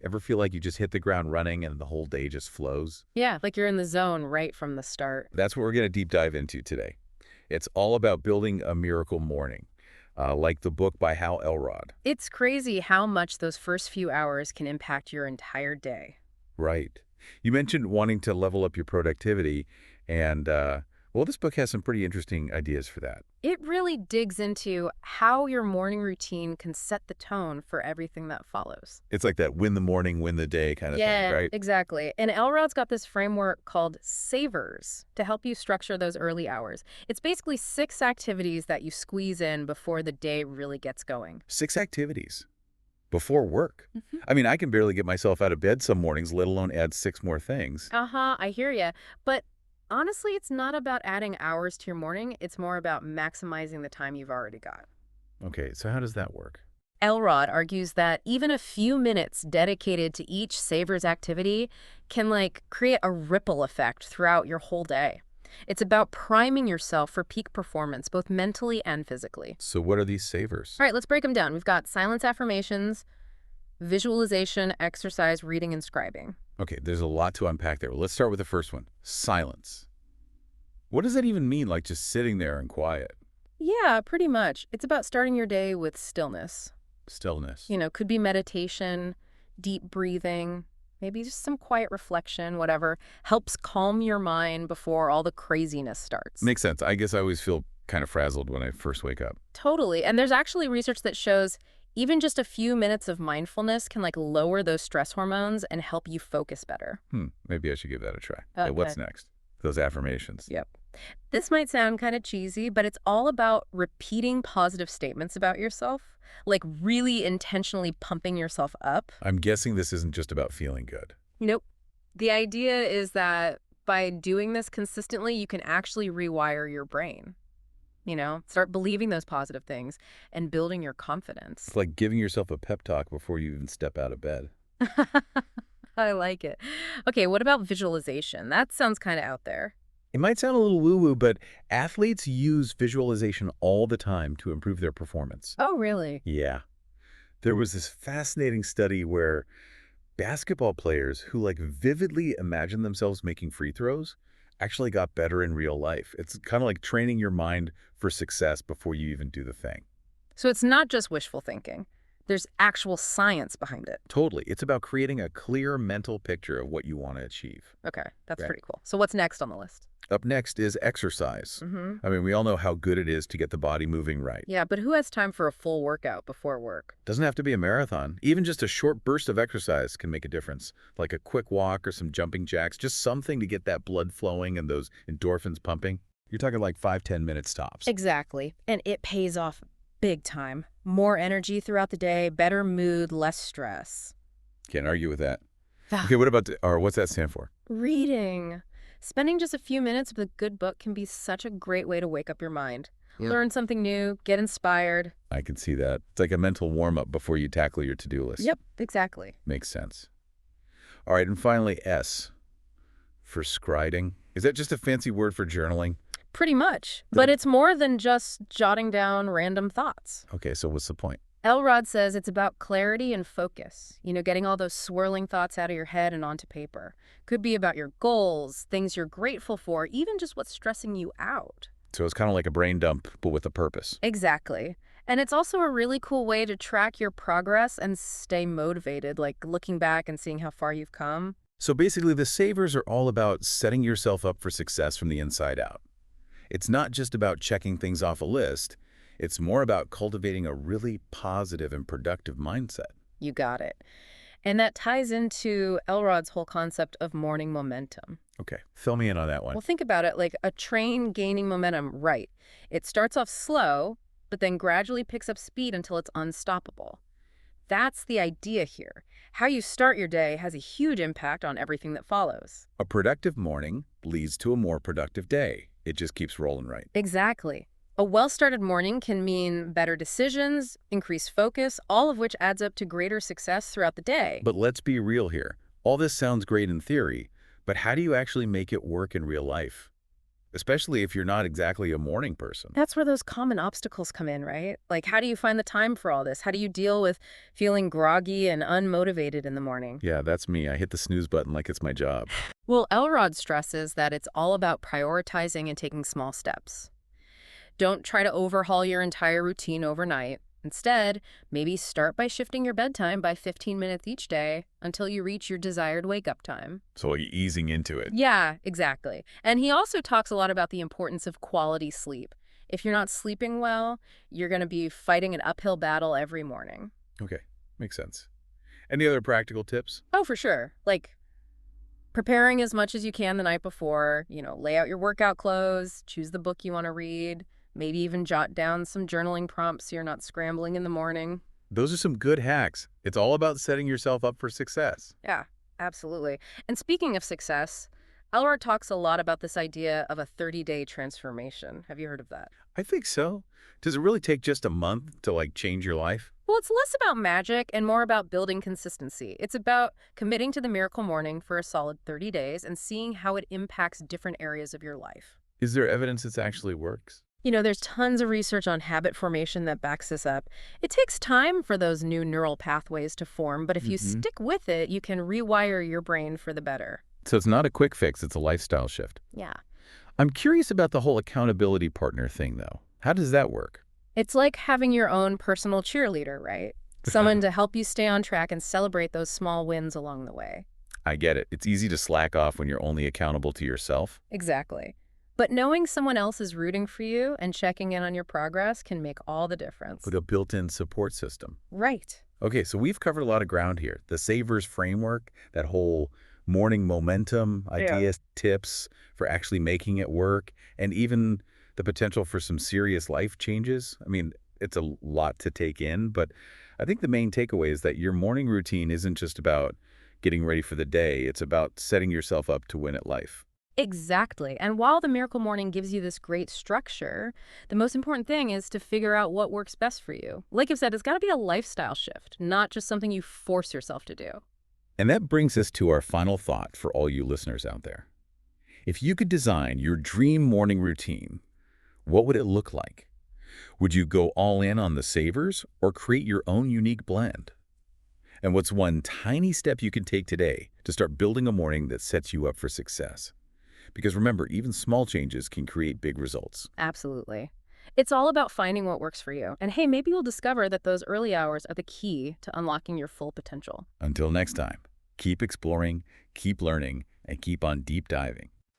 Ever feel like you just hit the ground running and the whole day just flows? Yeah, like you're in the zone right from the start. That's what we're going to deep dive into today. It's all about building a miracle morning, like the book by Hal Elrod. It's crazy how much those first few hours can impact your entire day. Right. You mentioned wanting to level up your productivity, and, well, this book has some pretty interesting ideas for that. It really digs into how your morning routine can set the tone for everything that follows. It's like that win the morning, win the day kind of thing, Yeah, right? exactly. And Elrod's got this framework called Savers to help you structure those early hours. It's basically 6 activities that you squeeze in before the day really gets going. 6 activities before work. Mhm. I mean, I can barely get myself out of bed some mornings, let alone add 6 more things. Uh-huh, I hear ya. But honestly, it's not about adding hours to your morning. It's more about maximizing the time you've already got. Okay, so how does that work? Elrod argues that even a few minutes dedicated to each Savers activity can create a ripple effect throughout your whole day. It's about priming yourself for peak performance, both mentally and physically. So what are these savers? All right, let's break them down. We've got silence affirmations, visualization, exercise, reading, and scribing. Okay, there's a lot to unpack there. Let's start with the first one, silence. What does that even mean, like just sitting there and quiet? Yeah, pretty much. It's about starting your day with stillness. Stillness. Could be meditation, deep breathing, maybe just some quiet reflection, whatever. Helps calm your mind before all the craziness starts. Makes sense. I guess I always feel kind of frazzled when I first wake up. Totally. And there's actually research that shows even just a few minutes of mindfulness can lower those stress hormones and help you focus better. Maybe I should give that a try. Okay, Okay. what's next? Those affirmations. Yep. This might sound kind of cheesy, but it's all about repeating positive statements about yourself, like really intentionally pumping yourself up. I'm guessing this isn't just about feeling good. Nope. The idea is that by doing this consistently, you can actually rewire your brain. Start believing those positive things and building your confidence. It's like giving yourself a pep talk before you even step out of bed. I like it. Okay, what about visualization? That sounds kind of out there. It might sound a little woo-woo, but athletes use visualization all the time to improve their performance. Oh, really? Yeah. There was this fascinating study where basketball players who vividly imagined themselves making free throws actually got better in real life. It's kind of like training your mind for success before you even do the thing. So it's not just wishful thinking. There's actual science behind it. Totally. It's about creating a clear mental picture of what you want to achieve. Okay, that's Right. pretty cool. So what's next on the list? Up next is exercise. I mean, we all know how good it is to get the body moving right. Yeah, but who has time for a full workout before work? Doesn't have to be a marathon. Even just a short burst of exercise can make a difference, like a quick walk or some jumping jacks, just something to get that blood flowing and those endorphins pumping. You're talking like 5–10 minutes tops. Exactly. And it pays off big time. More energy throughout the day, better mood, less stress. Can't argue with that. Okay, what about, or what's that stand for? Reading. Spending just a few minutes with a good book can be such a great way to wake up your mind. Yeah. Learn something new, get inspired. I can see that. It's like a mental warm-up before you tackle your to-do list. Yep, exactly. Makes sense. All right, and finally, S, for scribing. Is that just a fancy word for journaling? Pretty much. But it's more than just jotting down random thoughts. Okay, so what's the point? Elrod says it's about clarity and focus. Getting all those swirling thoughts out of your head and onto paper. Could be about your goals, things you're grateful for, even just what's stressing you out. So it's kind of like a brain dump, but with a purpose. Exactly. And it's also a really cool way to track your progress and stay motivated, like looking back and seeing how far you've come. So basically, the savers are all about setting yourself up for success from the inside out. It's not just about checking things off a list. It's more about cultivating a really positive and productive mindset. You got it. And that ties into Elrod's whole concept of morning momentum. Okay, fill me in on that one. Well, think about it like a train gaining momentum, right? It starts off slow, but then gradually picks up speed until it's unstoppable. That's the idea here. How you start your day has a huge impact on everything that follows. A productive morning leads to a more productive day. It just keeps rolling right. Exactly. A well-started morning can mean better decisions, increased focus, all of which adds up to greater success throughout the day. But let's be real here. All this sounds great in theory, but how do you actually make it work in real life? especially if you're not exactly a morning person. That's where those common obstacles come in, right? Like, how do you find the time for all this? How do you deal with feeling groggy and unmotivated in the morning? Yeah, that's me. I hit the snooze button like it's my job. Well, Elrod stresses that it's all about prioritizing and taking small steps. Don't try to overhaul your entire routine overnight. Instead, maybe start by shifting your bedtime by 15 minutes each day until you reach your desired wake-up time. So like easing into it. Yeah, exactly. And he also talks a lot about the importance of quality sleep. If you're not sleeping well, you're going to be fighting an uphill battle every morning. Okay, makes sense. Any other practical tips? Oh, for sure. Like preparing as much as you can the night before, lay out your workout clothes, choose the book you want to read, maybe even jot down some journaling prompts so you're not scrambling in the morning. Those are some good hacks. It's all about setting yourself up for success. Yeah, absolutely. And speaking of success, Elrod talks a lot about this idea of a 30-day transformation. Have you heard of that? I think so. Does it really take just a month to like change your life? Well, it's less about magic and more about building consistency. It's about committing to the miracle morning for a solid 30 days and seeing how it impacts different areas of your life. Is there evidence this actually works? There's tons of research on habit formation that backs this up. It takes time for those new neural pathways to form, but if you Hmm. stick with it, you can rewire your brain for the better. So it's not a quick fix, it's a lifestyle shift. Yeah. I'm curious about the whole accountability partner thing, though. How does that work? It's like having your own personal cheerleader, right? Someone to help you stay on track and celebrate those small wins along the way. I get it. It's easy to slack off when you're only accountable to yourself. Exactly. But knowing someone else is rooting for you and checking in on your progress can make all the difference. With a built-in support system. Right. Okay, so we've covered a lot of ground here. The Savers framework, that whole morning momentum, ideas, tips for actually making it work, and even the potential for some serious life changes. I mean, it's a lot to take in, but I think the main takeaway is that your morning routine isn't just about getting ready for the day. It's about setting yourself up to win at life. Exactly. And while the Miracle Morning gives you this great structure, the most important thing is to figure out what works best for you. Like I've said, it's got to be a lifestyle shift, not just something you force yourself to do. And that brings us to our final thought for all you listeners out there. If you could design your dream morning routine, what would it look like? Would you go all in on the Savers or create your own unique blend? And what's one tiny step you can take today to start building a morning that sets you up for success? Because remember, even small changes can create big results. Absolutely. It's all about finding what works for you. And hey, maybe you'll discover that those early hours are the key to unlocking your full potential. Until next time, keep exploring, keep learning, and keep on deep diving.